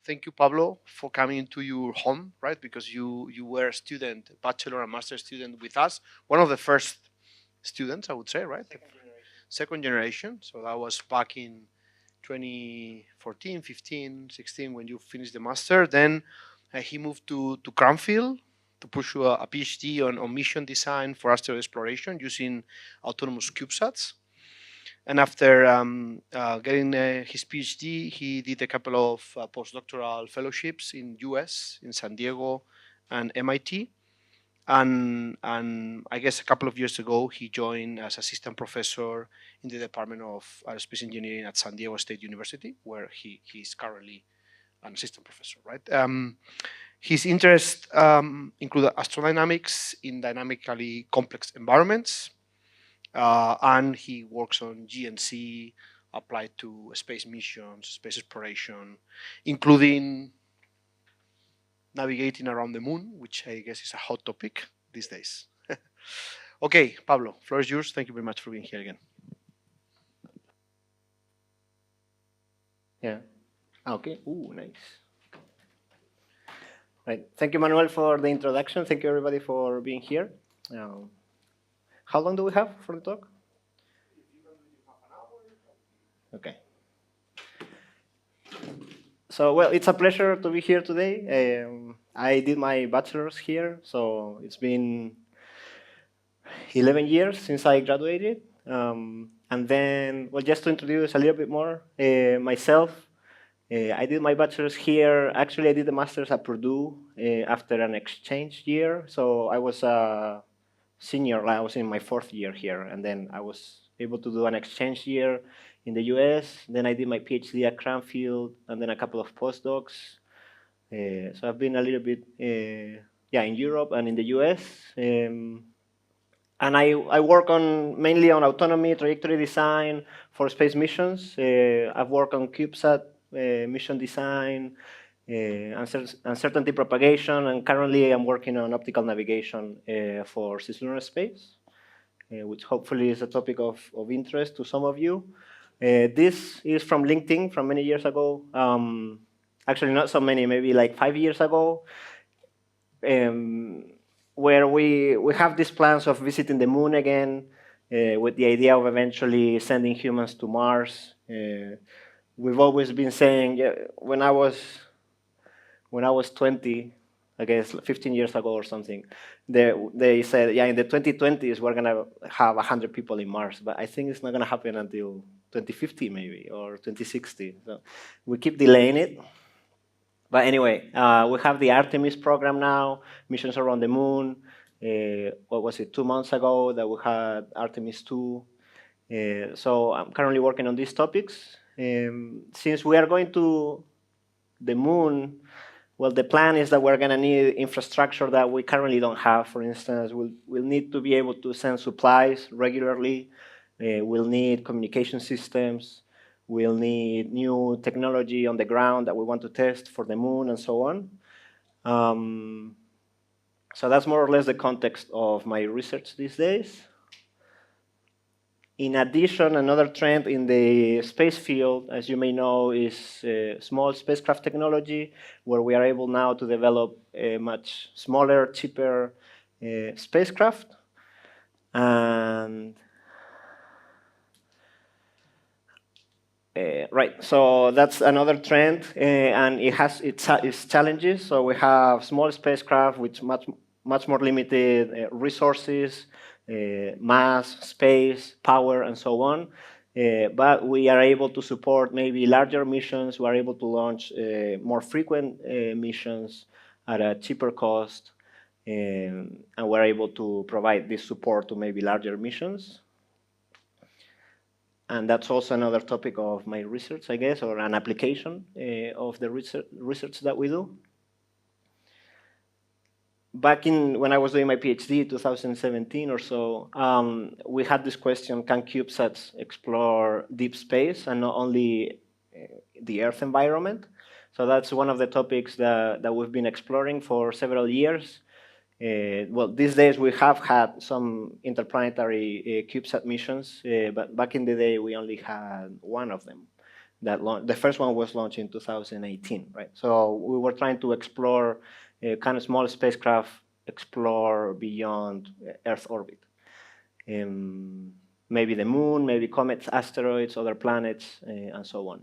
thank you, Pablo, for coming into your home, right? Because you were a student, bachelor and master student with us, one of the first students, I would say, right? Second generation. So that was back in 2014, 15, 16 when you finished the master. Then he moved to Cranfield to pursue a PhD on mission design for asteroid exploration using autonomous CubeSats. And after getting his PhD, he did a couple of postdoctoral fellowships in US, in San Diego, and MIT. And I guess a couple of years ago, he joined as assistant professor in the Department of Aerospace Engineering at San Diego State University, where he's currently an assistant professor, right? His interests include astrodynamics in dynamically complex environments, and he works on GNC applied to space missions, space exploration, including navigating around the moon, which I guess is a hot topic these days. Okay, Pablo, floor is yours. Thank you very much for being here again. Yeah. Okay. Ooh, nice. Right. Thank you, Manuel, for the introduction. Thank you, everybody, for being here. How long do we have for the talk? Okay. So, well, it's a pleasure to be here today. I did my bachelor's here, so it's been 11 years since I graduated. And then, well, just to introduce a little bit more myself, I did my bachelor's here. Actually, I did the master's at Purdue after an exchange year. So I was a senior. I was in my 4th year here, and then I was able to do an exchange year in the US. Then I did my PhD at Cranfield, and then a couple of postdocs. So I've been a little bit, in Europe and in the US. And I work mainly on autonomy, trajectory design for space missions. I've worked on CubeSat mission design, uncertainty propagation, and currently I'm working on optical navigation for cislunar space, which hopefully is a topic of interest to some of you. This is from LinkedIn from many years ago. Actually, not so many, maybe like 5 years ago, where we have these plans of visiting the moon again with the idea of eventually sending humans to Mars. We've always been saying, when I was 20, I guess 15 years ago or something, they said, in the 2020s, we're going to have 100 people in Mars. But I think it's not going to happen until 2050 maybe, or 2060. So we keep delaying it. But anyway, we have the Artemis program now, missions around the moon. What was it, 2 months ago that we had Artemis 2. So I'm currently working on these topics. Since we are going to the moon, well, the plan is that we're going to need infrastructure that we currently don't have. For instance, we'll need to be able to send supplies regularly. We'll need communication systems. We'll need new technology on the ground that we want to test for the moon and so on. So that's more or less the context of my research these days. In addition, another trend in the space field, as you may know, is small spacecraft technology, where we are able now to develop a much smaller, cheaper spacecraft. And right, so that's another trend, and it has its challenges. So we have small spacecraft with much more limited resources, mass, space, power, and so on. But we are able to support maybe larger missions. We are able to launch more frequent missions at a cheaper cost, and we're able to provide this support to maybe larger missions. And that's also another topic of my research, I guess, or an application of the research that we do. Back when I was doing my PhD, 2017 or so, we had this question, can CubeSats explore deep space and not only the Earth environment? So that's one of the topics that we've been exploring for several years. Well, these days we have had some interplanetary CubeSat missions, but back in the day we only had one of them. the first one was launched in 2018, right? So we were trying to explore kind of small spacecraft, explore beyond Earth orbit. Maybe the moon, maybe comets, asteroids, other planets, and so on.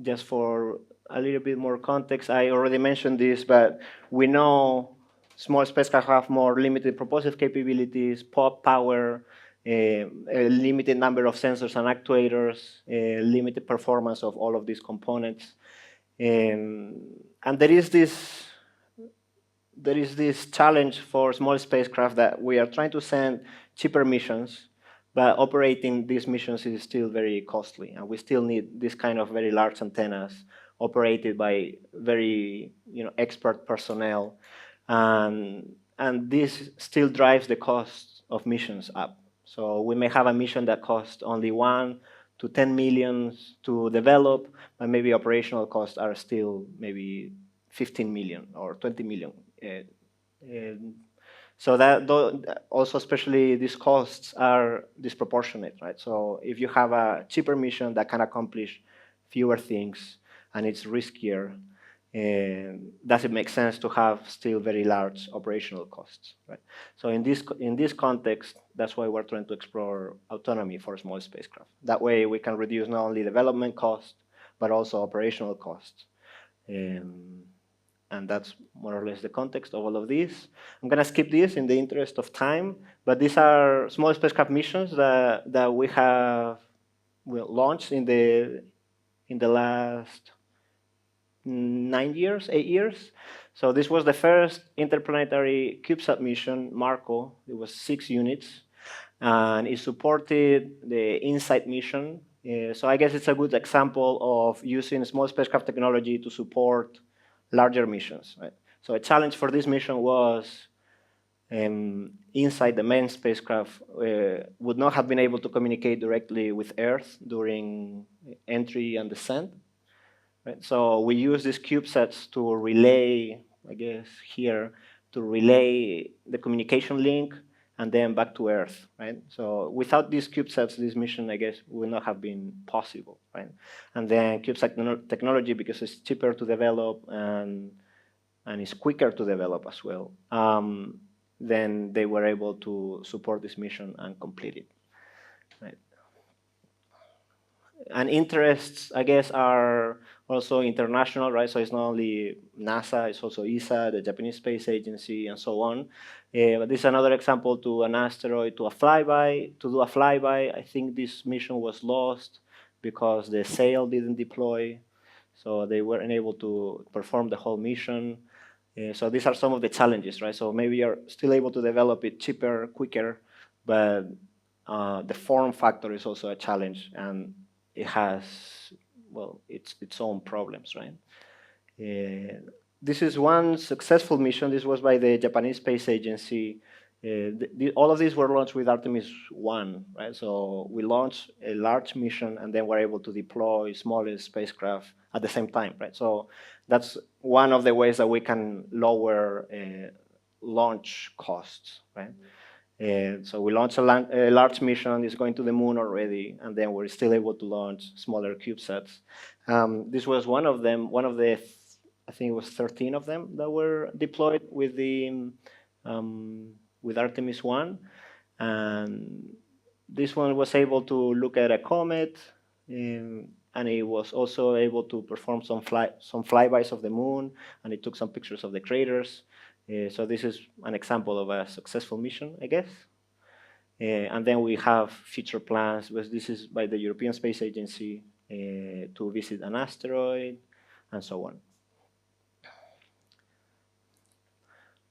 Just for a little bit more context, I already mentioned this, but we know small spacecraft have more limited propulsive capabilities, power, a limited number of sensors and actuators, limited performance of all of these components. And there is this challenge for small spacecraft that we are trying to send cheaper missions, but operating these missions is still very costly, and we still need this kind of very large antennas operated by very expert personnel, and this still drives the cost of missions up. So we may have a mission that costs only 1 to 10 million to develop, but maybe operational costs are still maybe 15 million or 20 million. So that also, especially these costs are disproportionate, right? So if you have a cheaper mission that can accomplish fewer things and it's riskier, does it make sense to have still very large operational costs, right? So in this context, that's why we're trying to explore autonomy for small spacecraft. That way we can reduce not only development costs, but also operational costs. And that's more or less the context of all of this. I'm going to skip this in the interest of time, but these are small spacecraft missions that we have launched in the last 8 years. So this was the first interplanetary CubeSat mission, Marco. It was 6 units, and it supported the InSight mission. So I guess it's a good example of using small spacecraft technology to support larger missions, right? So a challenge for this mission was InSight, the main spacecraft, would not have been able to communicate directly with Earth during entry and descent. Right? So we use these CubeSats to relay, I guess here, to relay the communication link and then back to Earth, right? So without these CubeSats, this mission, I guess, would not have been possible, right? And then CubeSat technology, because it's cheaper to develop and it's quicker to develop as well, then they were able to support this mission and complete it, right? And interests, I guess, are also international, right? So it's not only NASA, it's also ESA, the Japanese Space Agency, and so on. But this is another example to an asteroid, to do a flyby. I think this mission was lost because the sail didn't deploy, so they weren't able to perform the whole mission. So these are some of the challenges, right? So maybe you're still able to develop it cheaper, quicker, but the form factor is also a challenge, and it has, well, its own problems, right? This is one successful mission. This was by the Japanese Space Agency. All of these were launched with Artemis 1, right? So we launched a large mission and then we're able to deploy smaller spacecraft at the same time, right? So that's one of the ways that we can lower launch costs, right? So we launched a large mission, it's going to the moon already, and then we're still able to launch smaller CubeSats. This was one of them, I think it was 13 of them that were deployed with with Artemis 1. And this one was able to look at a comet, and it was also able to perform some flybys of the moon, and it took some pictures of the craters. So this is an example of a successful mission, I guess. And then we have future plans. This is by the European Space Agency to visit an asteroid, and so on.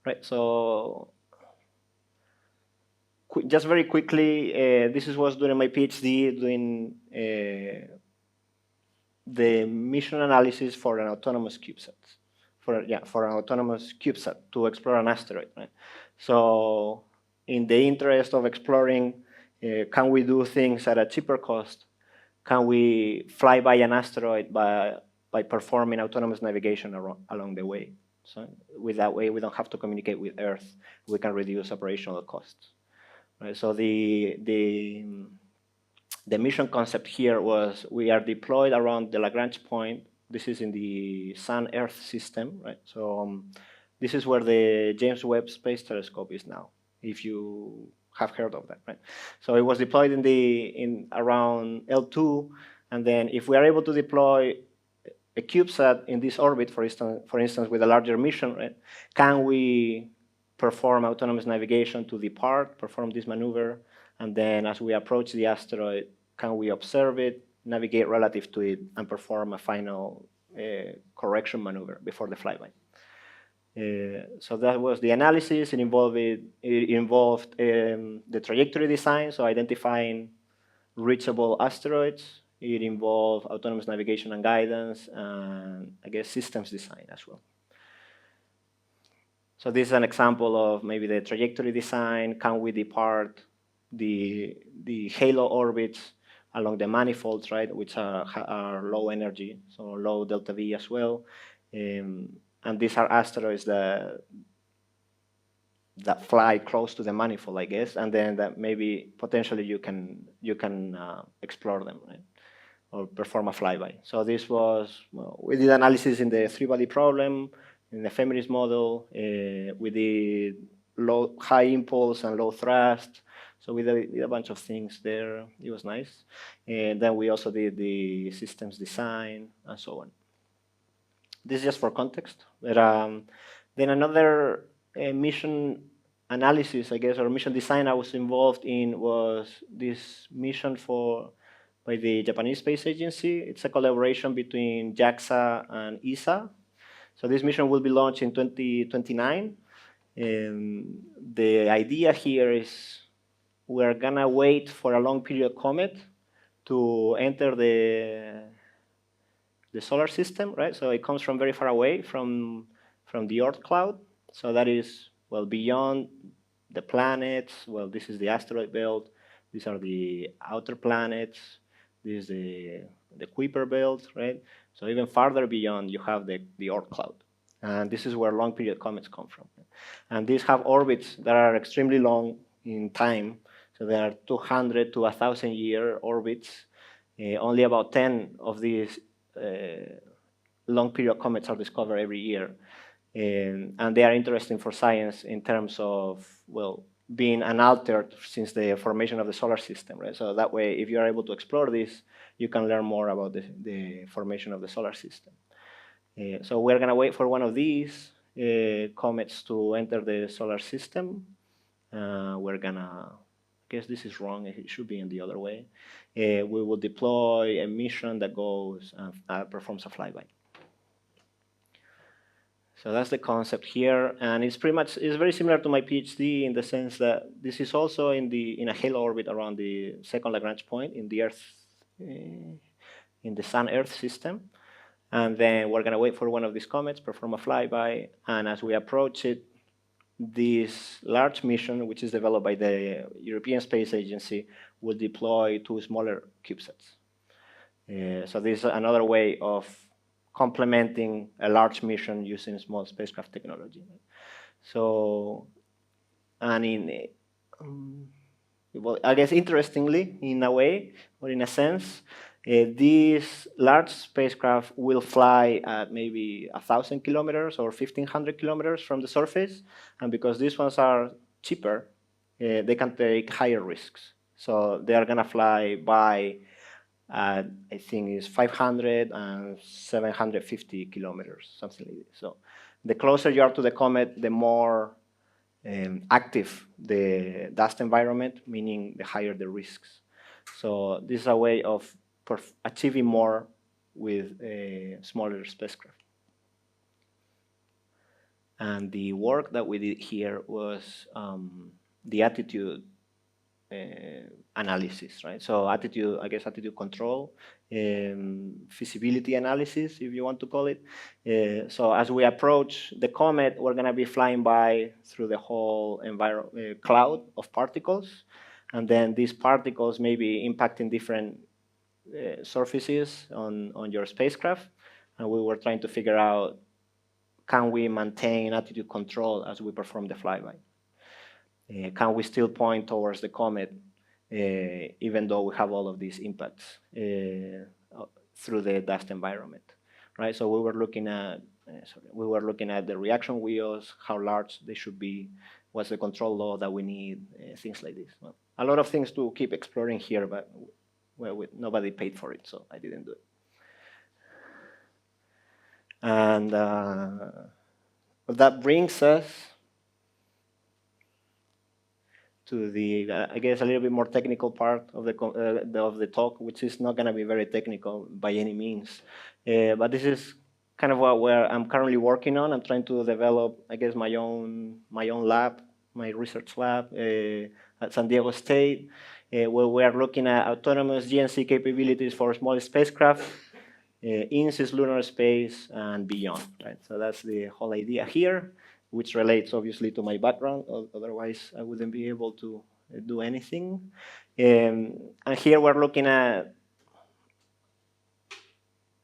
Right, so just very quickly, this was during my PhD, doing the mission analysis for an autonomous CubeSat. For an autonomous CubeSat to explore an asteroid, right? So in the interest of exploring, can we do things at a cheaper cost? Can we fly by an asteroid by performing autonomous navigation along the way? So with that way, we don't have to communicate with Earth. We can reduce operational costs. Right? So the The mission concept here was we are deployed around the Lagrange point. This is in the Sun-Earth system, right? So this is where the James Webb Space Telescope is now, if you have heard of that, right? So it was deployed in around L2, and then if we are able to deploy a CubeSat in this orbit, for instance, with a larger mission, right, can we perform autonomous navigation to depart, perform this maneuver, and then as we approach the asteroid, can we observe it, navigate relative to it, and perform a final correction maneuver before the flyby? So that was the analysis. It involved the trajectory design, so identifying reachable asteroids. It involved autonomous navigation and guidance, and I guess systems design as well. So this is an example of maybe the trajectory design. Can we depart the halo orbits along the manifolds, right, which are low energy, so low delta V as well. And these are asteroids that fly close to the manifold, I guess, and then that maybe potentially you can explore them, right, or perform a flyby. So this was, well, we did analysis in the three-body problem, in the ephemeris model. We did high impulse and low thrust. So we did a bunch of things there. It was nice. And then we also did the systems design and so on. This is just for context. But then another mission analysis, I guess, or mission design I was involved in was this mission by the Japanese Space Agency. It's a collaboration between JAXA and ESA. So this mission will be launched in 2029. The idea here is we're gonna wait for a long period comet to enter the solar system, right? So it comes from very far away from the Earth cloud. So that is, well, beyond the planets. Well, this is the asteroid belt. These are the outer planets. This is the Kuiper belt, right? So even farther beyond, you have the Oort cloud. And this is where long period comets come from. And these have orbits that are extremely long in time. So there are 200 to 1,000 year orbits. Only about 10 of these long period comets are discovered every year. And they are interesting for science in terms of, well, being unaltered since the formation of the solar system, right? So that way, if you are able to explore this, you can learn more about the formation of the solar system. So we're gonna wait for one of these comets to enter the solar system. We're gonna, I guess this is wrong, it should be in the other way. We will deploy a mission that goes and performs a flyby. So that's the concept here, and it's very similar to my PhD in the sense that this is also in a halo orbit around the second Lagrange point in the Earth, in the Sun-Earth system, and then we're gonna wait for one of these comets, perform a flyby, and as we approach it, this large mission, which is developed by the European Space Agency, will deploy 2 smaller CubeSats. So this is another way of complementing a large mission using small spacecraft technology. So, and well, I guess interestingly, in a way, or in a sense, these large spacecraft will fly at maybe 1,000 kilometers or 1,500 kilometers from the surface, and because these ones are cheaper, they can take higher risks. So they are gonna fly by I think it's 500 and 750 kilometers, something like this. So the closer you are to the comet, the more active the dust environment, meaning the higher the risks. So this is a way of achieving more with a smaller spacecraft. And the work that we did here was the attitude analysis, right? So attitude, I guess attitude control, feasibility analysis, if you want to call it. So as we approach the comet, we're gonna be flying by through the whole cloud of particles. And then these particles may be impacting different surfaces on your spacecraft. And we were trying to figure out, can we maintain attitude control as we perform the flyby? Can we still point towards the comet even though we have all of these impacts through the dust environment, right? So we were looking at the reaction wheels, how large they should be, what's the control law that we need, things like this. Well, a lot of things to keep exploring here, but well, nobody paid for it, so I didn't do it. And that brings us to the, I guess, a little bit more technical part of the talk, which is not going to be very technical by any means. But this is kind of where I'm currently working on. I'm trying to develop, I guess, my own lab, my research lab at San Diego State, where we are looking at autonomous GNC capabilities for small spacecraft in cislunar space and beyond. Right? So that's the whole idea here, which relates obviously to my background. Otherwise, I wouldn't be able to do anything. And here we're looking at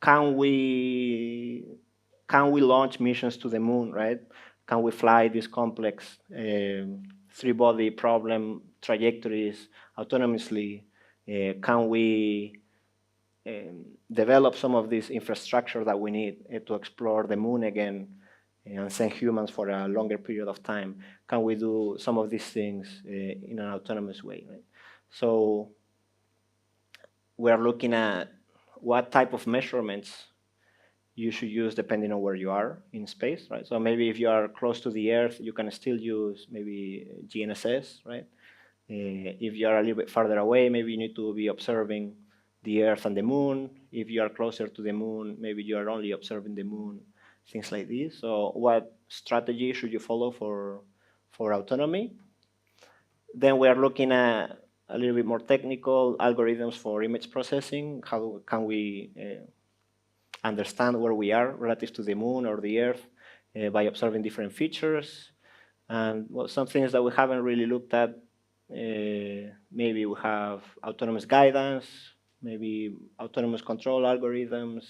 can we launch missions to the moon, right? Can we fly these complex three-body problem trajectories autonomously? Can we develop some of this infrastructure that we need to explore the moon again and send humans for a longer period of time? Can we do some of these things in an autonomous way, right? So we're looking at what type of measurements you should use depending on where you are in space, right? So maybe if you are close to the Earth, you can still use maybe GNSS, right? If you are a little bit farther away, maybe you need to be observing the Earth and the Moon. If you are closer to the Moon, maybe you are only observing the Moon, things like this. So what strategy should you follow for autonomy? Then we are looking at a little bit more technical algorithms for image processing. How can we understand where we are relative to the Moon or the Earth by observing different features? And well, some things that we haven't really looked at, maybe we have autonomous guidance, maybe autonomous control algorithms,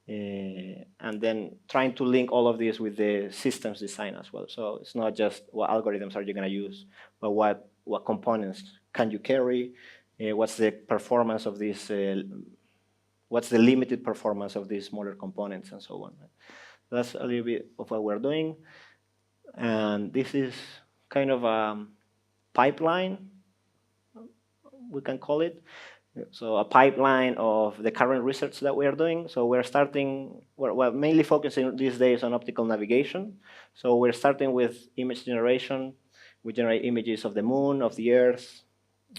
and then trying to link all of this with the systems design as well. So it's not just what algorithms are you going to use, but what components can you carry, what's the performance of this, what's the limited performance of these smaller components, and so on. That's a little bit of what we're doing. And this is kind of a pipeline, we can call it. So a pipeline of the current research that we are doing. So we're mainly focusing these days on optical navigation. So we're starting with image generation. We generate images of the Moon, of the Earth,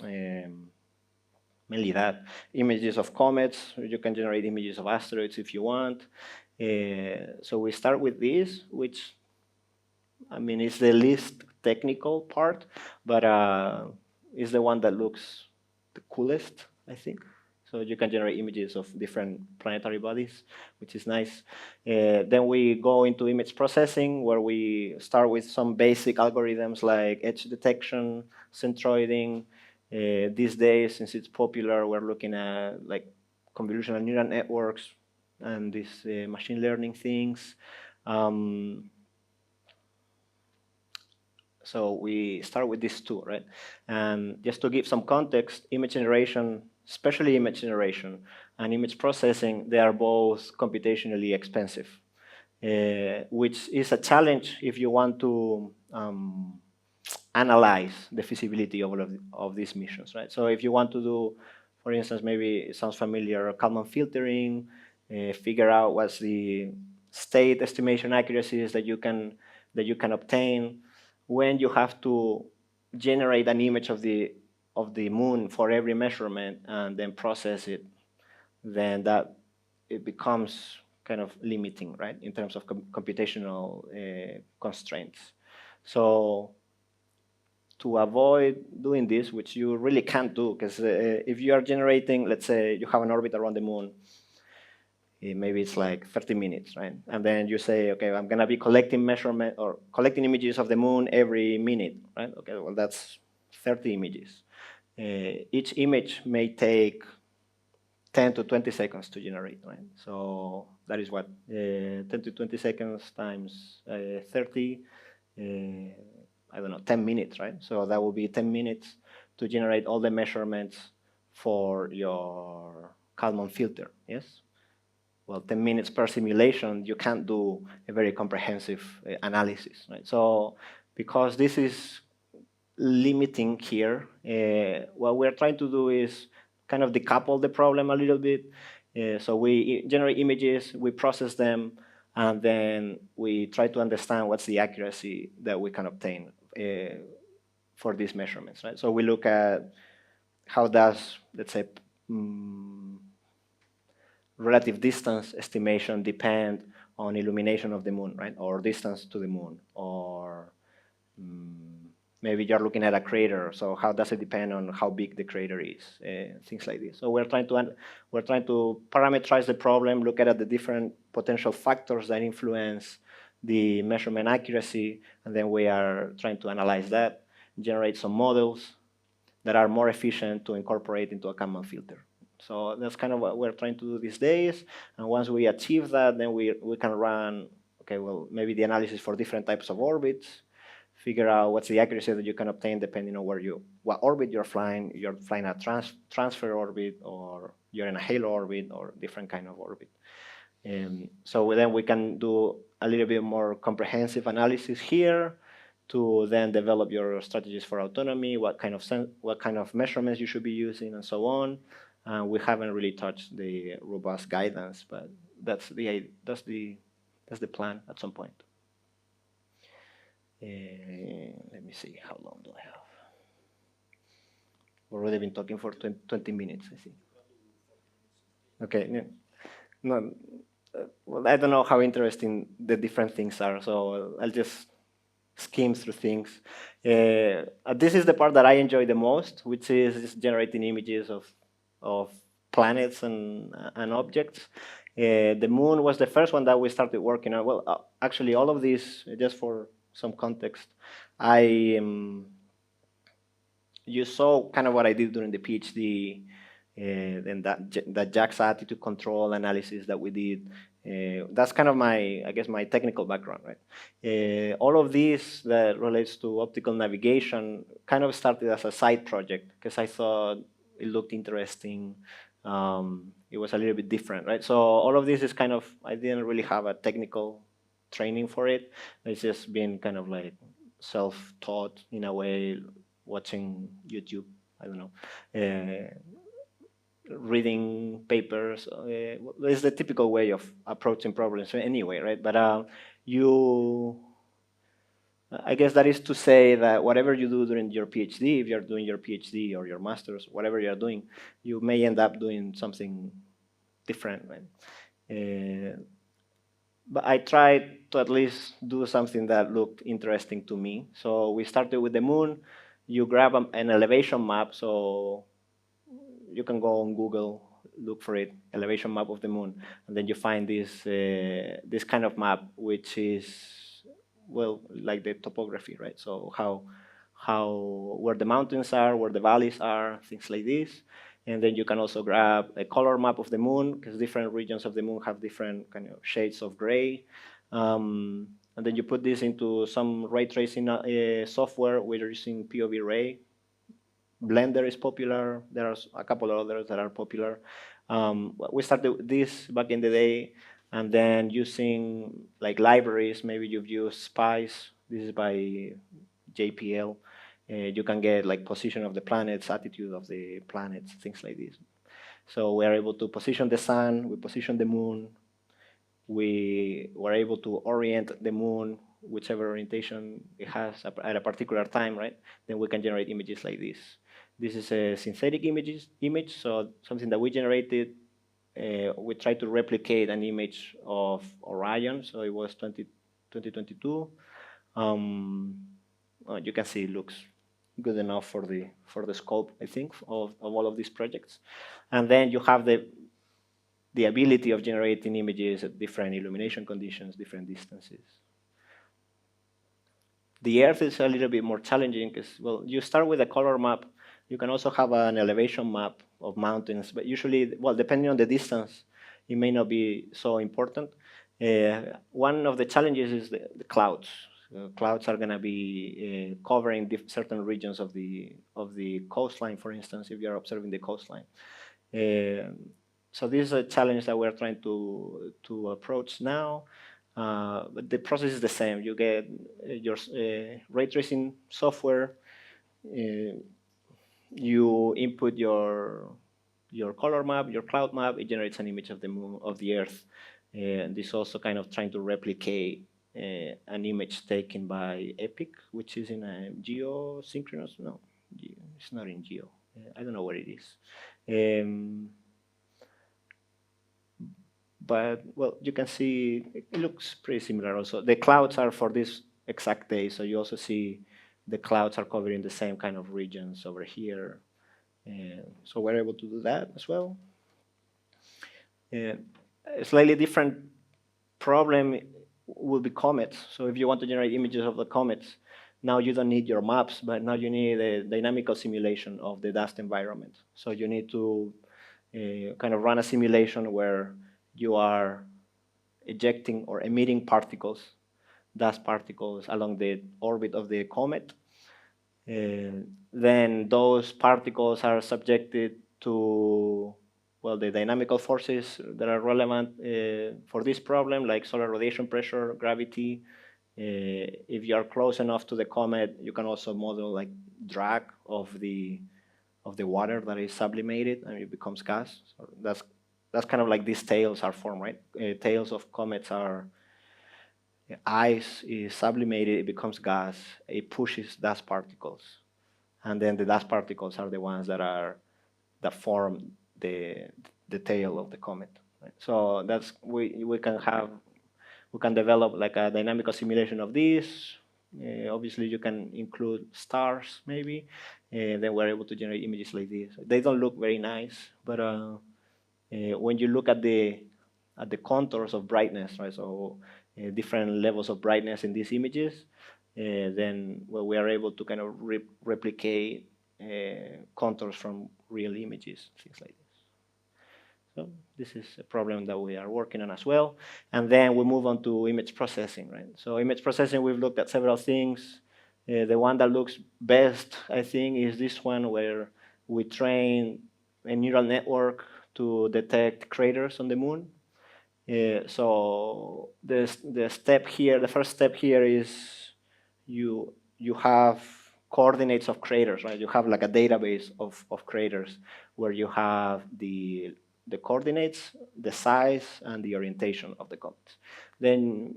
mainly that. Images of comets. You can generate images of asteroids if you want. So we start with this, which, I mean, it's the least technical part, but it's the one that looks the coolest, I think. So you can generate images of different planetary bodies, which is nice. Then we go into image processing, where we start with some basic algorithms like edge detection, centroiding. These days, since it's popular, we're looking at like convolutional neural networks and these machine learning things. So we start with these two, right? And just to give some context, image generation, especially image generation and image processing, they are both computationally expensive, which is a challenge if you want to analyze the feasibility of these missions, right? So if you want to do, for instance, maybe it sounds familiar, Kalman filtering, figure out what's the state estimation accuracies that you can obtain, when you have to generate an image of the Moon for every measurement and then process it, then that it becomes kind of limiting, right, in terms of computational constraints. So to avoid doing this, which you really can't do, because if you are generating, let's say you have an orbit around the Moon, maybe it's like 30 minutes, right? And then you say, okay, I'm going to be collecting images of the Moon every minute, right? Okay, well, that's 30 images. Each image may take 10 to 20 seconds to generate, right? So that is what, 10 to 20 seconds times 30, I don't know, 10 minutes, right? So that will be 10 minutes to generate all the measurements for your Kalman filter, yes? Well, 10 minutes per simulation, you can't do a very comprehensive analysis, right? So because this is limiting here, what we're trying to do is kind of decouple the problem a little bit. So we generate images, we process them, and then we try to understand what's the accuracy that we can obtain for these measurements, right? So we look at how does, let's say, relative distance estimation depend on illumination of the moon, right? Or distance to the moon, or maybe you're looking at a crater. So how does it depend on how big the crater is? Things like this. So we're trying to parameterize the problem, look at the different potential factors that influence the measurement accuracy, and then we are trying to analyze that, generate some models that are more efficient to incorporate into a Kalman filter. So that's kind of what we're trying to do these days. And once we achieve that, then we can run, okay, well, maybe the analysis for different types of orbits, figure out what's the accuracy that you can obtain depending on what orbit you're flying. You're flying a transfer orbit, or you're in a halo orbit, or different kind of orbit. So then we can do a little bit more comprehensive analysis here to then develop your strategies for autonomy, what kind of measurements you should be using, and so on. We haven't really touched the robust guidance, but that's the plan at some point. Let me see, how long do I have? We've already been talking for 20 minutes, I think. Okay, yeah. No, well, I don't know how interesting the different things are, so I'll just skim through things. This is the part that I enjoy the most, which is generating images of planets and objects. The moon was the first one that we started working on. Well, actually, all of these, just for some context, you saw kind of what I did during the PhD, and that JAXA attitude control analysis that we did. That's kind of my technical background, right? All of this that relates to optical navigation kind of started as a side project because I thought it looked interesting. It was a little bit different, right? So all of this is kind of, I didn't really have a technical training for it. It's just been kind of like self-taught in a way, watching YouTube, I don't know, reading papers. It's the typical way of approaching problems anyway, right? But I guess that is to say that whatever you do during your PhD, if you're doing your PhD or your master's, whatever you're doing, you may end up doing something different, right? But I tried to at least do something that looked interesting to me. So we started with the moon. You grab an elevation map, so you can go on Google, look for it, elevation map of the moon, and then you find this kind of map, which is, well, like the topography, right? So where the mountains are, where the valleys are, things like this. And then you can also grab a color map of the moon, because different regions of the moon have different kind of shades of gray. And then you put this into some ray tracing software. We're using POV Ray. Blender is popular. There's a couple of others that are popular. We started this back in the day, and then using like libraries. Maybe you've used SPICE. This is by JPL. You can get like position of the planets, attitude of the planets, things like this. So we are able to position the sun, we position the moon, we were able to orient the moon, whichever orientation it has at a particular time, right? Then we can generate images like this. This is a synthetic image, so something that we generated. We tried to replicate an image of Orion, so it was 2022. You can see it looks good enough for the scope, I think, of all of these projects. And then you have the ability of generating images at different illumination conditions, different distances. The Earth is a little bit more challenging because, well, you start with a color map. You can also have an elevation map of mountains, but usually, well, depending on the distance, it may not be so important. One of the challenges is the clouds. Clouds are going to be covering certain regions of the coastline, for instance, if you're observing the coastline. So this is a challenge that we're trying to approach now. But the process is the same. You get your ray tracing software. You input your color map, your cloud map. It generates an image of the moon, of the Earth. And this also kind of trying to replicate an image taken by EPIC, which is in a geosynchronous. No, it's not in geo. I don't know where it is. But well, you can see it looks pretty similar also. The clouds are for this exact day, so you also see the clouds are covering the same kind of regions over here. And so we're able to do that as well. A slightly different problem will be comets. So if you want to generate images of the comets, now you don't need your maps, but now you need a dynamical simulation of the dust environment. So you need to kind of run a simulation where you are ejecting or emitting particles, dust particles, along the orbit of the comet. Then those particles are subjected to, well, the dynamical forces that are relevant for this problem, like solar radiation pressure, gravity. If you are close enough to the comet, you can also model like drag of the water that is sublimated and it becomes gas. So that's kind of like these tails are formed, right? Tails of comets are ice is sublimated, it becomes gas, it pushes dust particles, and then the dust particles are the ones that form the tail of the comet. Right? So that's we can develop like a dynamical simulation of this. Obviously, you can include stars, maybe. Then we're able to generate images like this. They don't look very nice, but when you look at the contours of brightness, right? So different levels of brightness in these images, then well, we are able to kind of replicate contours from real images, things like this. So this is a problem that we are working on as well. And then we move on to image processing, right? So image processing, we've looked at several things. The one that looks best, I think, is this one where we train a neural network to detect craters on the moon. So the step here, the first step here is you have coordinates of craters, right? You have like a database of craters where you have the coordinates, the size, and the orientation of the comets. Then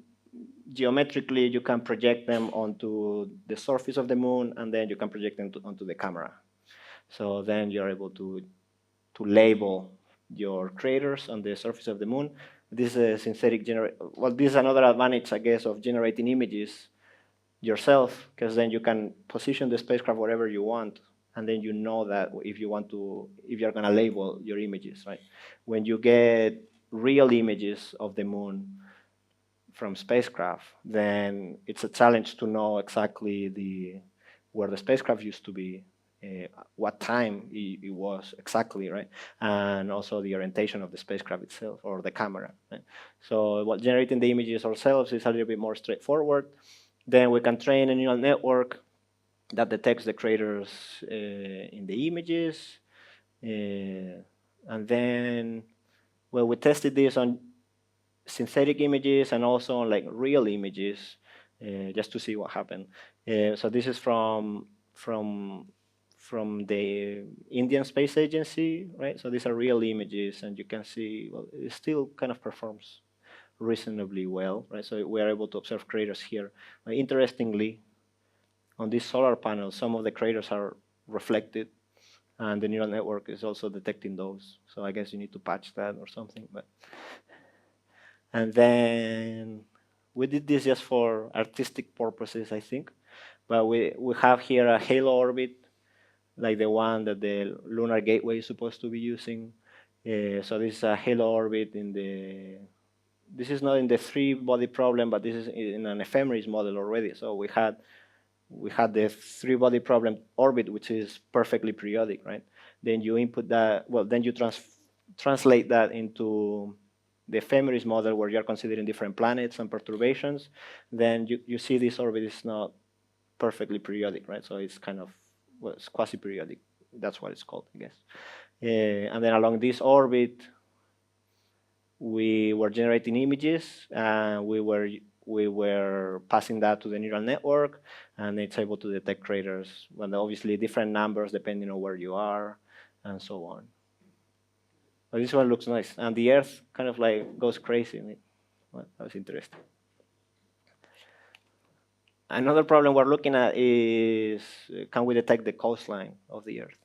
geometrically, you can project them onto the surface of the moon, and then you can project them onto the camera. So then you're able to label your craters on the surface of the moon. This is a synthetic well, this is another advantage, I guess, of generating images yourself, because then you can position the spacecraft wherever you want, and then you know that if you're going to label your images, right? When you get real images of the moon from spacecraft, then it's a challenge to know exactly where the spacecraft used to be, what time it was exactly, right? And also the orientation of the spacecraft itself or the camera. Right? So generating the images ourselves is a little bit more straightforward. Then we can train a neural network that detects the craters in the images. And then, well, we tested this on synthetic images and also on like real images, just to see what happened. So this is from the Indian Space Agency, right? So these are real images, and you can see, well, it still kind of performs reasonably well, right? So we are able to observe craters here. Interestingly, on this solar panel, some of the craters are reflected, and the neural network is also detecting those. So I guess you need to patch that or something. And then we did this just for artistic purposes, I think. But we have here a halo orbit, like the one that the Lunar Gateway is supposed to be using. So this is a halo orbit this is not in the three-body problem, but this is in an ephemeris model already. So we had the three-body problem orbit, which is perfectly periodic, right? Then you input that, well, then you translate that into the ephemeris model where you're considering different planets and perturbations, then you see this orbit is not perfectly periodic, right? So it's kind of, well, it's quasi-periodic. That's what it's called, I guess. And then along this orbit, we were generating images, and we were passing that to the neural network, and it's able to detect craters. Well, obviously different numbers depending on where you are, and so on. But this one looks nice, and the Earth kind of like goes crazy in it. Well, that was interesting. Another problem we're looking at is, can we detect the coastline of the Earth?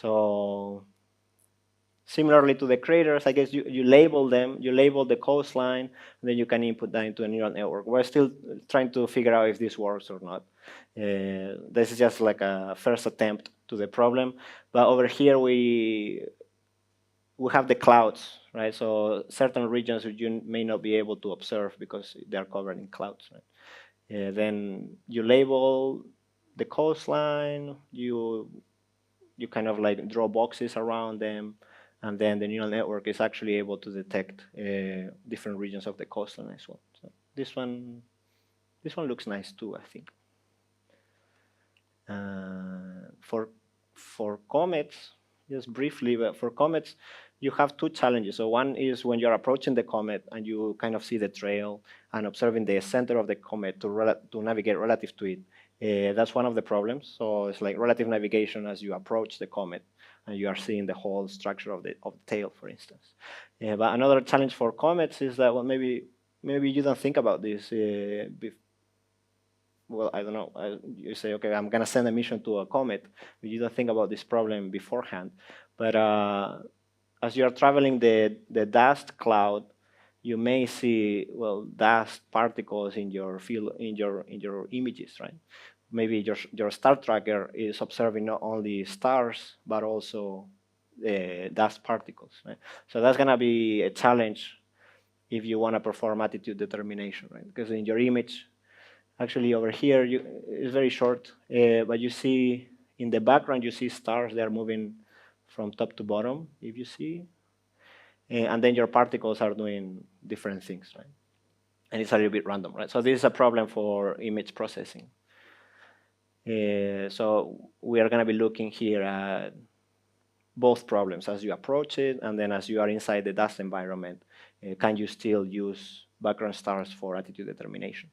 So similarly to the craters, I guess you label them, you label the coastline, and then you can input that into a neural network. We're still trying to figure out if this works or not. This is just like a first attempt to the problem. But over here, we have the clouds, right? So certain regions you may not be able to observe because they're covered in clouds, right? Then you label the coastline, you kind of like draw boxes around them, and then the neural network is actually able to detect different regions of the coastline as well. So this one looks nice too, I think. For comets, just briefly, but for comets, you have two challenges. So one is when you're approaching the comet and you kind of see the trail and observing the center of the comet to navigate relative to it. That's one of the problems. So it's like relative navigation as you approach the comet and you are seeing the whole structure of the tail, for instance. But another challenge for comets is that, well, maybe you don't think about this. Well, I don't know. You say, okay, I'm going to send a mission to a comet, but you don't think about this problem beforehand. But as you're traveling the dust cloud, you may see, well, dust particles in your field, in your images, right? Maybe your star tracker is observing not only stars but also dust particles, right? So that's going to be a challenge if you want to perform attitude determination, right? Because in your image, actually over here, it's very short, but you see in the background, you see stars. They are moving from top to bottom, if you see. And then your particles are doing different things, right? And it's a little bit random, right? So this is a problem for image processing. So we are going to be looking here at both problems as you approach it, and then as you are inside the dust environment, can you still use background stars for attitude determination?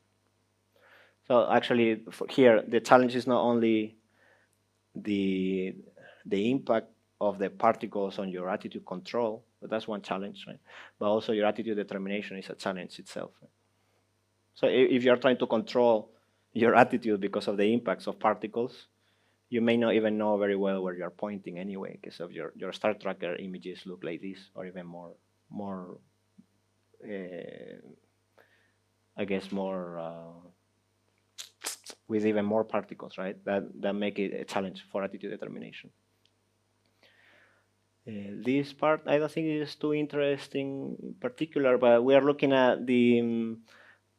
So actually, here the challenge is not only the impact of the particles on your attitude control, but that's one challenge, right? But also your attitude determination is a challenge itself. Right? So if you're trying to control your attitude because of the impacts of particles, you may not even know very well where you're pointing anyway, because of your star tracker images look like this, or even more I guess more with even more particles, right? That make it a challenge for attitude determination. This part I don't think is too interesting in particular, but we are looking at the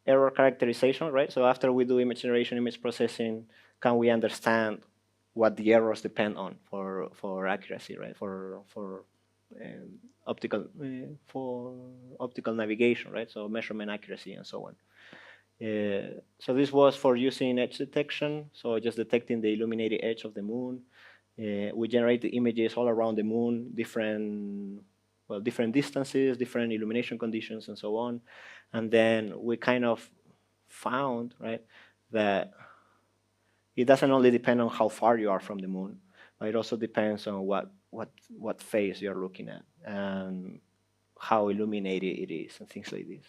error characterization, right? So after we do image generation, image processing, can we understand what the errors depend on for accuracy, right? For optical navigation, right? So measurement accuracy and so on. So this was for using edge detection, so just detecting the illuminated edge of the moon. We generated images all around the moon, different distances, different illumination conditions, and so on. And then we kind of found, right, that it doesn't only depend on how far you are from the moon, but it also depends on what phase you're looking at and how illuminated it is and things like this.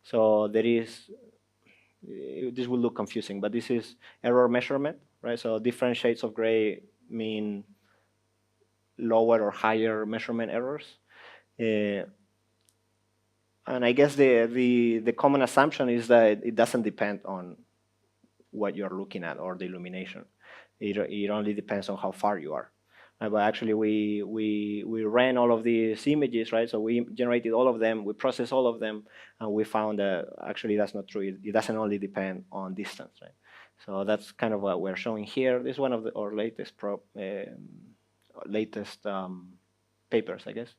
So there is, this will look confusing, but this is error measurement, right? So different shades of gray mean lower or higher measurement errors. And I guess the common assumption is that it doesn't depend on what you're looking at or the illumination. It only depends on how far you are. But actually, we ran all of these images, right? So we generated all of them, we processed all of them, and we found that actually that's not true. It doesn't only depend on distance, right? So that's kind of what we're showing here. This is one of our latest papers, I guess.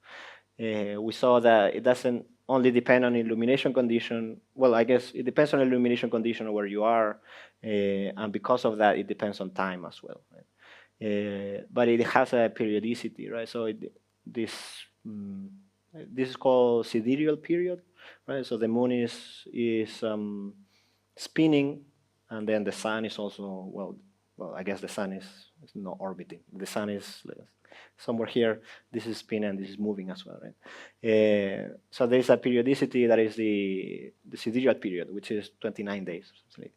We saw that it doesn't only depend on illumination condition. Well, I guess it depends on illumination condition where you are, and because of that, it depends on time as well. Right? But it has a periodicity, right? So this mm, this is called sidereal period, right? So the moon is spinning, and then the sun is also well, I guess the sun is not orbiting. The sun is somewhere here. This is spinning and this is moving as well, right? So there is a periodicity that is the sidereal period, which is 29 days. Something like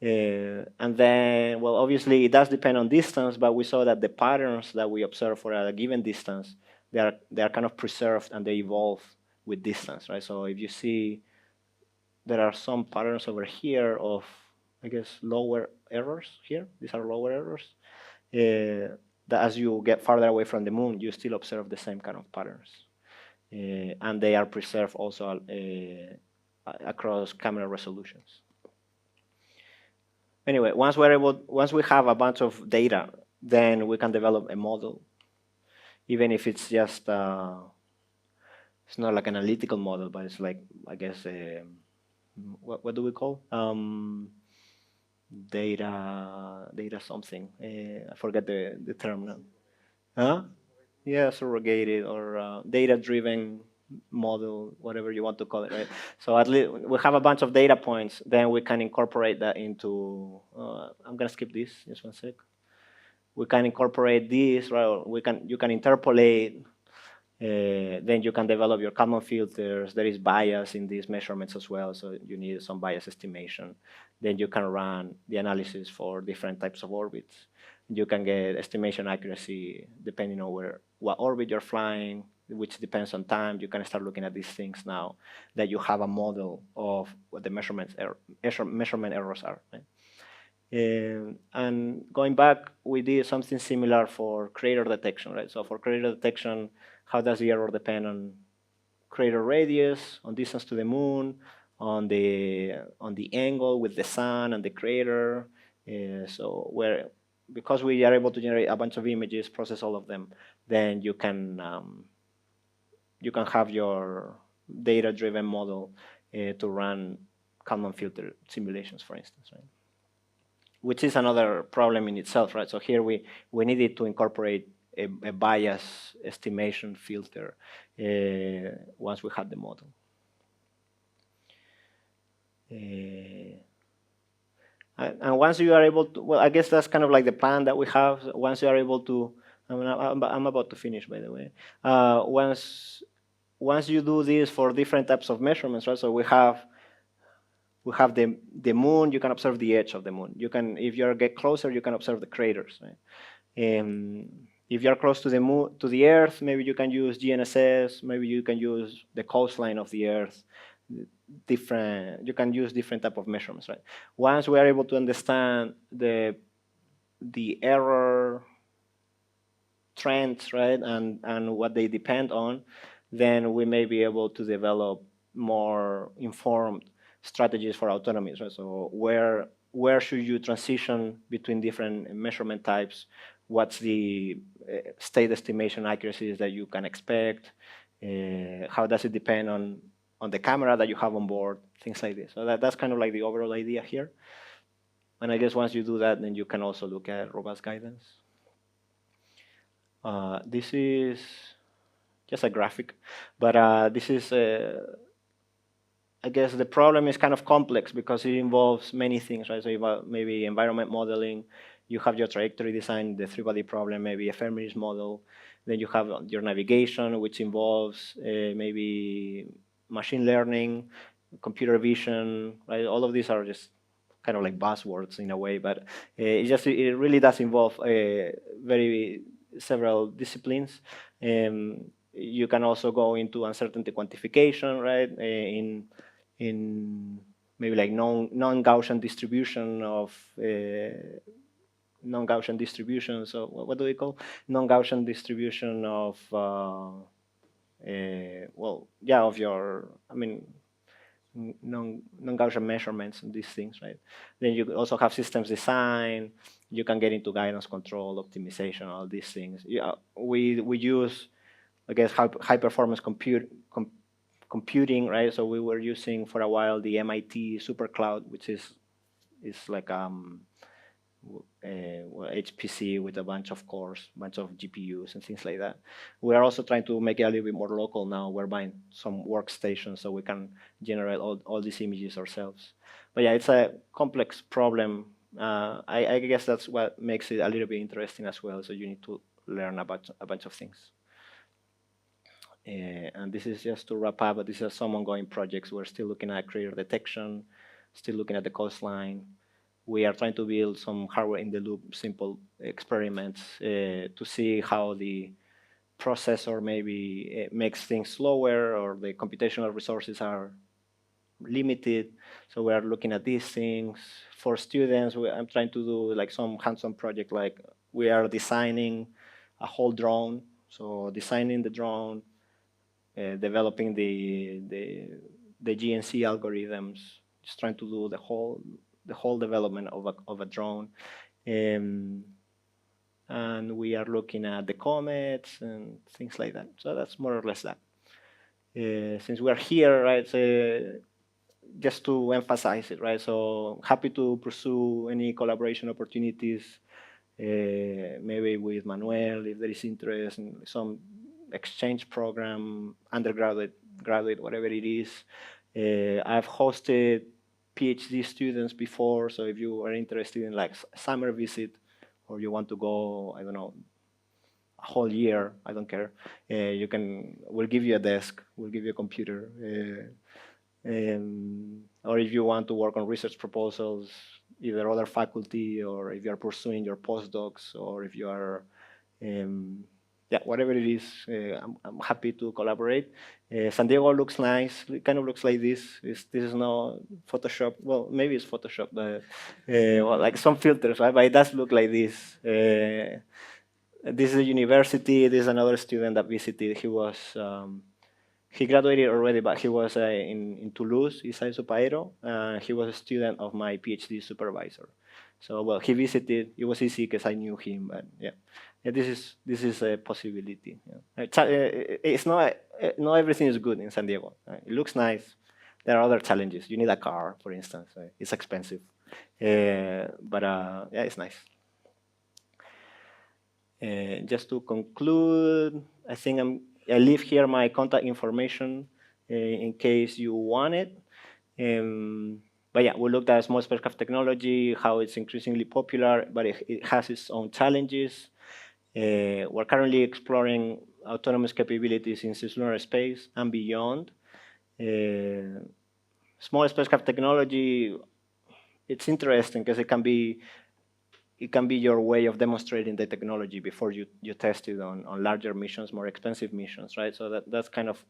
this. And then, well, obviously it does depend on distance, but we saw that the patterns that we observe for a given distance, they are kind of preserved and they evolve with distance, right? So if you see, there are some patterns over here of, I guess, lower errors here. These are lower errors. That as you get farther away from the moon, you still observe the same kind of patterns. And they are preserved also across camera resolutions. Anyway, once we have a bunch of data, then we can develop a model, even if it's just it's not like an analytical model, but it's like, I guess, what do we call data something? I forget the term now. Huh? Yeah, surrogated or data-driven model, whatever you want to call it, right? So at least we have a bunch of data points, then we can incorporate that into, I'm gonna skip this, just one sec. We can incorporate this, right? You can interpolate, then you can develop your common filters. There is bias in these measurements as well, so you need some bias estimation. Then you can run the analysis for different types of orbits. You can get estimation accuracy depending on what orbit you're flying, which depends on time. You can start looking at these things now that you have a model of what the measurement errors are. Right? And going back, we did something similar for crater detection, right? So for crater detection, how does the error depend on crater radius, on distance to the moon, on the angle with the sun and the crater? So because we are able to generate a bunch of images, process all of them, then you can have your data-driven model to run Kalman filter simulations, for instance, right? Which is another problem in itself, right? So here we needed to incorporate a bias estimation filter once we had the model. And once you are able to, well, I guess that's kind of like the plan that we have. Once you are able to, I'm about to finish, by the way. Once you do this for different types of measurements, right? So we have the moon. You can observe the edge of the moon. You can, if you get closer, you can observe the craters. Right? If you are close to the moon, to the Earth, maybe you can use GNSS. Maybe you can use the coastline of the Earth. You can use different type of measurements. Right? Once we are able to understand the error trends, right, and what they depend on, then we may be able to develop more informed strategies for autonomy. Right? So where should you transition between different measurement types? What's the state estimation accuracies that you can expect? How does it depend on the camera that you have on board? Things like this. So that's kind of like the overall idea here. And I guess once you do that, then you can also look at robust guidance. This is just a graphic, but this is, I guess the problem is kind of complex because it involves many things, right? So you have maybe environment modeling, you have your trajectory design, the three-body problem, maybe ephemeris model, then you have your navigation, which involves maybe machine learning, computer vision, right? All of these are just kind of like buzzwords in a way, but it really does involve several disciplines. You can also go into uncertainty quantification, right? In maybe like non-Gaussian distribution of non-Gaussian distribution. So what do we call non-Gaussian distribution of of your, I mean, non-Gaussian measurements and these things, right? Then you also have systems design. You can get into guidance control, optimization, all these things. Yeah, we use, I guess, high performance computing, right? So we were using for a while the MIT supercloud, which is like HPC with a bunch of cores, bunch of GPUs and things like that. We are also trying to make it a little bit more local now. We're buying some workstations so we can generate all these images ourselves. But yeah, it's a complex problem. I guess that's what makes it a little bit interesting as well. So you need to learn about a bunch of things. And this is just to wrap up, but these are some ongoing projects. We're still looking at crater detection, still looking at the coastline. We are trying to build some hardware in the loop, simple experiments to see how the processor maybe makes things slower or the computational resources are limited. So we are looking at these things. For students, I'm trying to do like some hands-on project, like we are designing a whole drone. So designing the drone, developing the GNC algorithms, just trying to do the whole development of a drone. And we are looking at the comets and things like that. So that's more or less that. Since we are here, right, just to emphasize it, right? So happy to pursue any collaboration opportunities, maybe with Manuel if there is interest in some exchange program, undergraduate, graduate, whatever it is. I've hosted PhD students before, so if you are interested in like summer visit, or you want to go, I don't know, a whole year, I don't care. We'll give you a desk, we'll give you a computer. Or if you want to work on research proposals, either other faculty, or if you are pursuing your postdocs, or if you are, yeah, whatever it is, I'm happy to collaborate. San Diego looks nice. It kind of looks like this. This is not Photoshop. Well, maybe it's Photoshop, but well, like some filters, right? But it does look like this. This is a university. This is another student that visited. He graduated already, but he was in Toulouse, Isai Sopaero. He was a student of my PhD supervisor. So, well, he visited. It was easy because I knew him, but yeah. Yeah, this is a possibility. Yeah. It's not everything is good in San Diego. It looks nice. There are other challenges. You need a car, for instance. It's expensive, but yeah, it's nice. Just to conclude, I think I leave here my contact information in case you want it. But yeah, we looked at small spacecraft technology, how it's increasingly popular, but it has its own challenges. We're currently exploring autonomous capabilities in cislunar space and beyond. Small spacecraft technology, it's interesting because it can be your way of demonstrating the technology before you test it on larger missions, more expensive missions, right? So that's kind of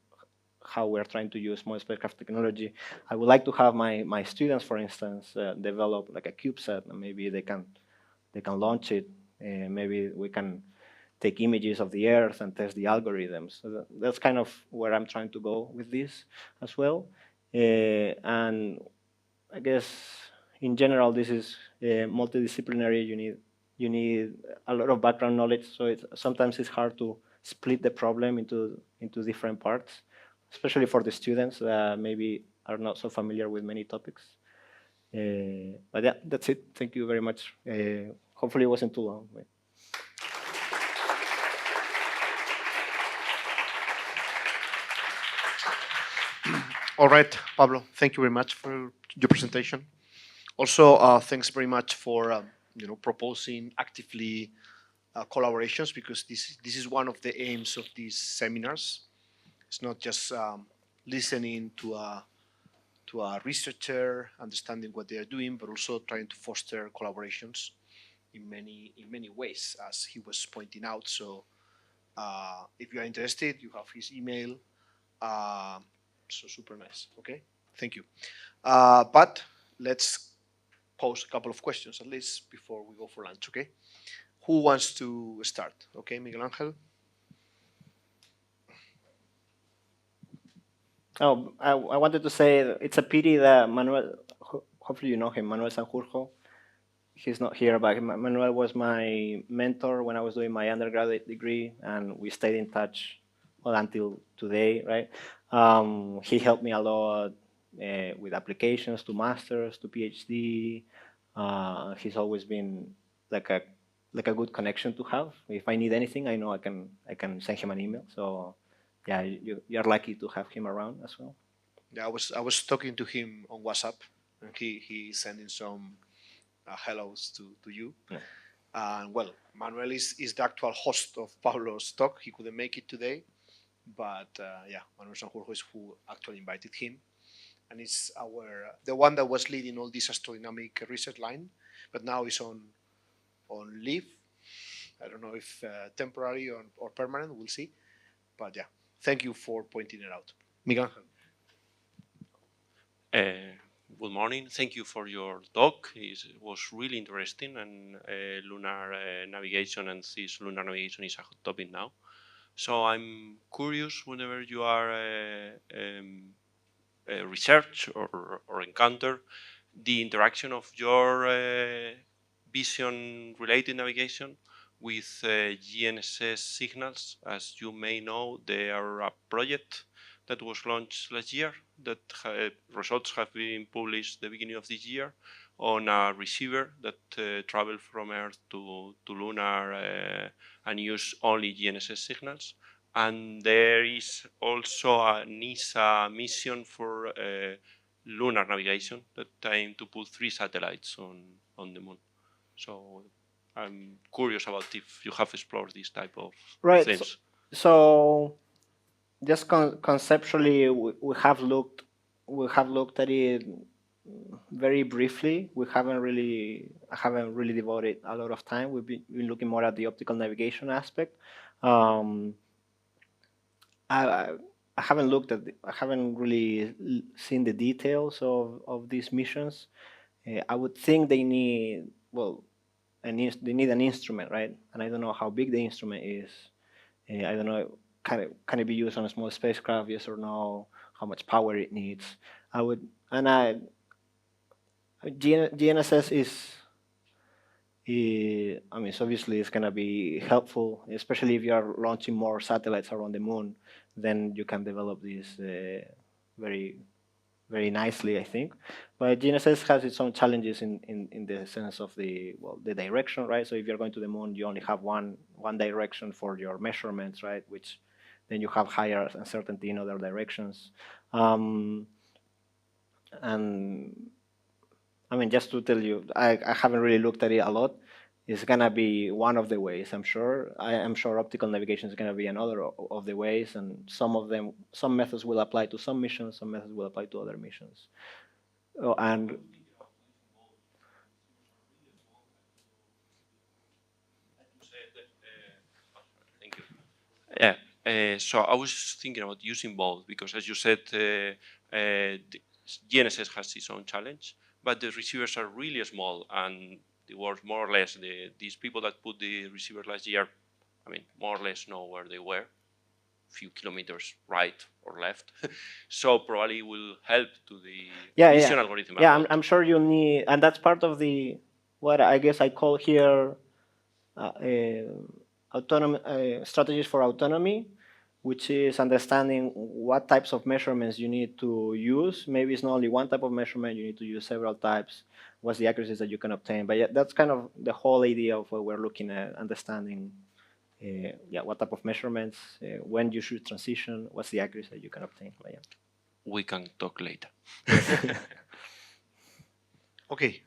how we're trying to use small spacecraft technology. I would like to have my students, for instance, develop like a CubeSat, and maybe they can launch it. Maybe we can take images of the Earth and test the algorithms. So that's kind of where I'm trying to go with this as well. And I guess in general, this is multidisciplinary. You need a lot of background knowledge. So sometimes it's hard to split the problem into different parts, especially for the students that maybe are not so familiar with many topics. But yeah, that's it. Thank you very much. Hopefully it wasn't too long. All right, Pablo, thank you very much for your presentation. Also, thanks very much for proposing actively collaborations, because this is one of the aims of these seminars. It's not just listening to a researcher, understanding what they are doing, but also trying to foster collaborations in many ways, as he was pointing out. So, if you are interested, you have his email. So super nice. Okay, thank you. But let's pose a couple of questions at least before we go for lunch. Okay, who wants to start? Okay, Miguel Angel. Oh, I wanted to say it's a pity that Manuel, hopefully you know him, Manuel Sanjurjo. He's not here, but Manuel was my mentor when I was doing my undergraduate degree, and we stayed in touch well, until today, right? He helped me a lot with applications to masters, to PhD. He's always been like a good connection to have. If I need anything, I know I can send him an email. So yeah, you're lucky to have him around as well. Yeah, I was talking to him on WhatsApp, and he sending some hellos to you. Yeah. And well, Manuel is the actual host of Pablo's talk. He couldn't make it today, but yeah, Manuel Sanjurjo is who actually invited him, and it's the one that was leading all this astrodynamic research line, but now is on leave. I don't know if temporary or permanent. We'll see. But yeah, thank you for pointing it out, Miguel. Good morning. Thank you for your talk. It was really interesting, and lunar navigation and this lunar navigation is a hot topic now. So I'm curious whenever you are research or encounter the interaction of your vision-related navigation with GNSS signals. As you may know, they are a project that was launched last year that results have been published the beginning of this year on a receiver that travel from Earth to lunar and use only GNSS signals. And there is also a NISA mission for lunar navigation that aim to put 3 satellites on the moon. So I'm curious about if you have explored this type of things. So just conceptually, we have looked at it very briefly. I haven't really devoted a lot of time. We've been looking more at the optical navigation aspect. I haven't really seen the details of these missions. I would think they need they need an instrument, right? And I don't know how big the instrument is. I don't know, can it be used on a small spacecraft? Yes or no? How much power it needs? GNSS I mean, so obviously it's gonna be helpful, especially if you are launching more satellites around the moon. Then you can develop this very very nicely, I think. But GNSS has its own challenges in the sense of the direction, right? So if you're going to the moon, you only have one direction for your measurements, right? Which then you have higher uncertainty in other directions. And I mean, just to tell you, I haven't really looked at it a lot. It's gonna be one of the ways, I'm sure. I'm sure optical navigation is gonna be another of the ways, and some methods will apply to some missions, some methods will apply to other missions. And Thank you. Yeah. So I was thinking about using both because, as you said, GNSS has its own challenge, but the receivers are really small, and they were more or less these people that put the receivers last year. I mean, more or less know where they were, a few kilometers right or left. So probably will help to the vision algorithm. Yeah, I'm sure you need, and that's part of what I guess I call here autonomy strategies for autonomy, which is understanding what types of measurements you need to use. Maybe it's not only one type of measurement, you need to use several types. What's the accuracies that you can obtain? But yeah, that's kind of the whole idea of what we're looking at, understanding what type of measurements, when you should transition, what's the accuracy that you can obtain. But yeah. We can talk later. Okay,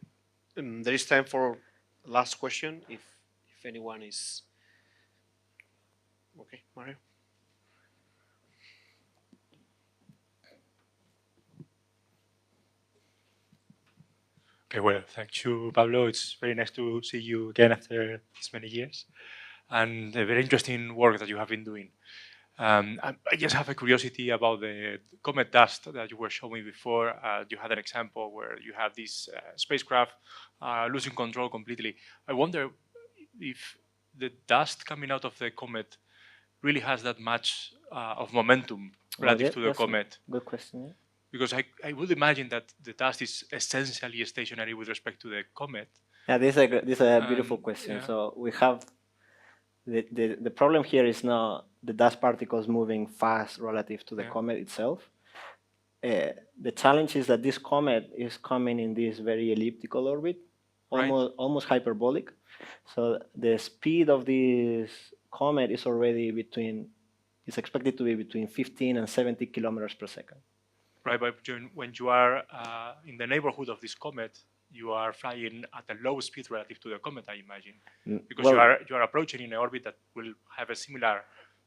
there is time for last question. If anyone is okay, Mario. Okay, well, thank you, Pablo. It's very nice to see you again after this many years, and a very interesting work that you have been doing. I just have a curiosity about the comet dust that you were showing me before. You had an example where you had this spacecraft losing control completely. I wonder if the dust coming out of the comet really has that much of momentum relative to the comet. Good question. Yeah. Because I would imagine that the dust is essentially stationary with respect to the comet. Yeah, this is a beautiful question. Yeah. So we have The problem here is not the dust particles moving fast relative to the Yeah. comet itself. The challenge is that this comet is coming in this very elliptical orbit, Right. almost hyperbolic. So the speed of this comet is already it's expected to be between 15 and 70 kilometers per second. Right, but when you are in the neighborhood of this comet, you are flying at a low speed relative to the comet, I imagine, because Well, you are approaching in an orbit that will have a similar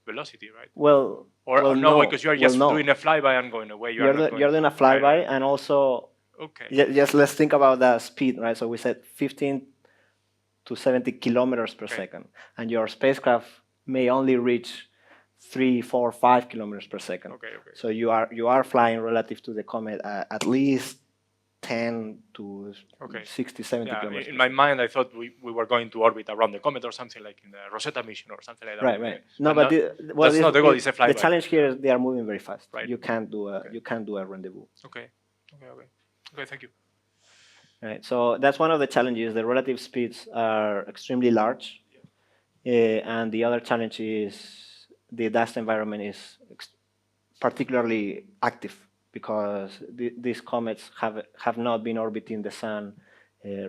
velocity, right? well, Or no, because you are just no. doing a flyby and going away. You are not going. You're doing a Right, flyby, right. and also Okay. just let's think about the speed, right? So we said 15 to 70 kilometers per Okay. second, and your spacecraft may only reach 3, 4, 5 kilometers per second. Okay, okay. So you are flying relative to the comet at least 10 to Okay. 60, 70 Yeah, kilometers. in per my second. mind, I thought we were going to orbit around the comet or something like in the Rosetta mission or something like that. Right, right. No, But but that's not the goal. It's a the flyby. challenge here is they are moving very fast. Right. You can't do a rendezvous. Okay. Okay. Okay. Okay. Thank you. Right. So that's one of the challenges. The relative speeds are extremely large, and the other challenge is the dust environment is particularly active because these comets have not been orbiting the sun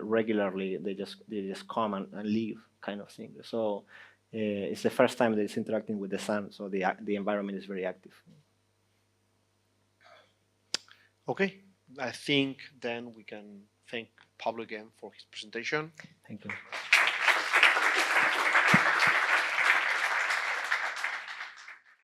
regularly. They just come and leave, kind of thing. So it's the first time that it's interacting with the sun. So the environment is very active. Okay, I think then we can thank Pablo again for his presentation. Thank you.